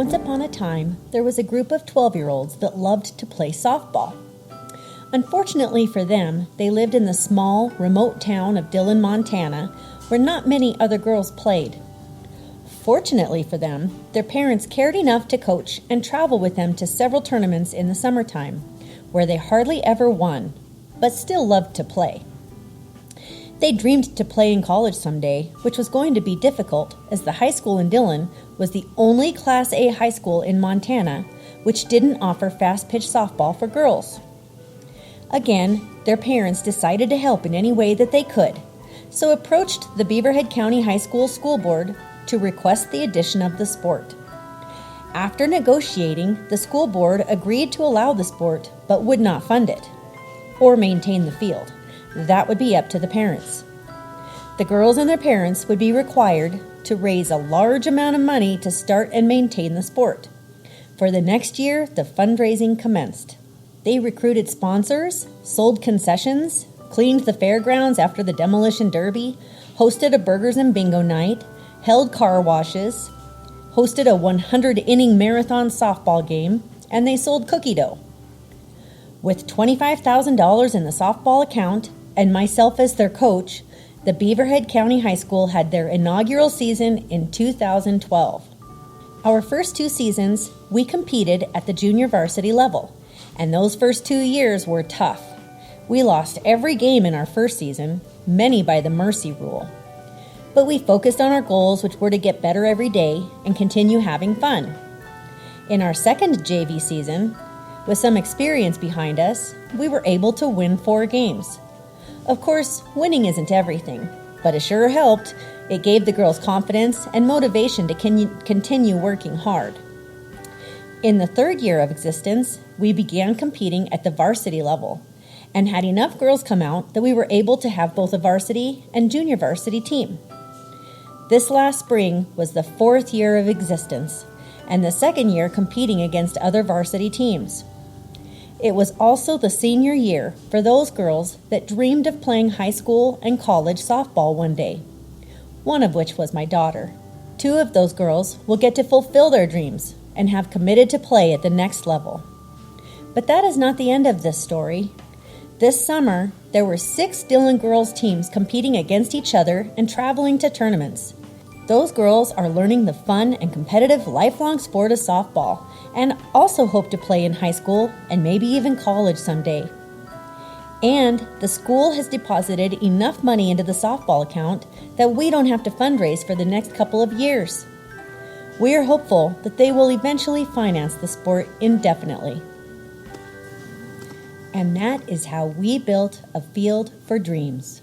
Once upon a time, there was a group of 12-year-olds that loved to play softball. Unfortunately for them, they lived in the small, remote town of Dillon, Montana, where not many other girls played. Fortunately for them, their parents cared enough to coach and travel with them to several tournaments in the summertime, where they hardly ever won, but still loved to play. They dreamed to play in college someday, which was going to be difficult as the high school in Dillon was the only Class A high school in Montana which didn't offer fast-pitch softball for girls. Again, their parents decided to help in any way that they could, so approached the Beaverhead County High School School Board to request the addition of the sport. After negotiating, the school board agreed to allow the sport but would not fund it or maintain the field. That would be up to the parents. The girls and their parents would be required to raise a large amount of money to start and maintain the sport. For the next year, the fundraising commenced. They recruited sponsors, sold concessions, cleaned the fairgrounds after the demolition derby, hosted a burgers and bingo night, held car washes, hosted a 100-inning marathon softball game, and they sold cookie dough. With $25,000 in the softball account and myself as their coach, the Beaverhead County High School had their inaugural season in 2012. Our first 2 seasons, we competed at the junior varsity level, and those first 2 years were tough. We lost every game in our first season, many by the mercy rule. But we focused on our goals, which were to get better every day and continue having fun. In our second JV season, with some experience behind us, we were able to win 4 games. Of course, winning isn't everything, but it sure helped. It gave the girls confidence and motivation to continue working hard. In the 3rd year of existence, we began competing at the varsity level and had enough girls come out that we were able to have both a varsity and junior varsity team. This last spring was the 4th year of existence and the 2nd year competing against other varsity teams. It was also the senior year for those girls that dreamed of playing high school and college softball one day, one of which was my daughter. 2 of those girls will get to fulfill their dreams and have committed to play at the next level. But that is not the end of this story. This summer, there were 6 Dillon girls teams competing against each other and traveling to tournaments. Those girls are learning the fun and competitive lifelong sport of softball and also hope to play in high school and maybe even college someday. And the school has deposited enough money into the softball account that we don't have to fundraise for the next couple of years. We are hopeful that they will eventually finance the sport indefinitely. And that is how we built a field for dreams.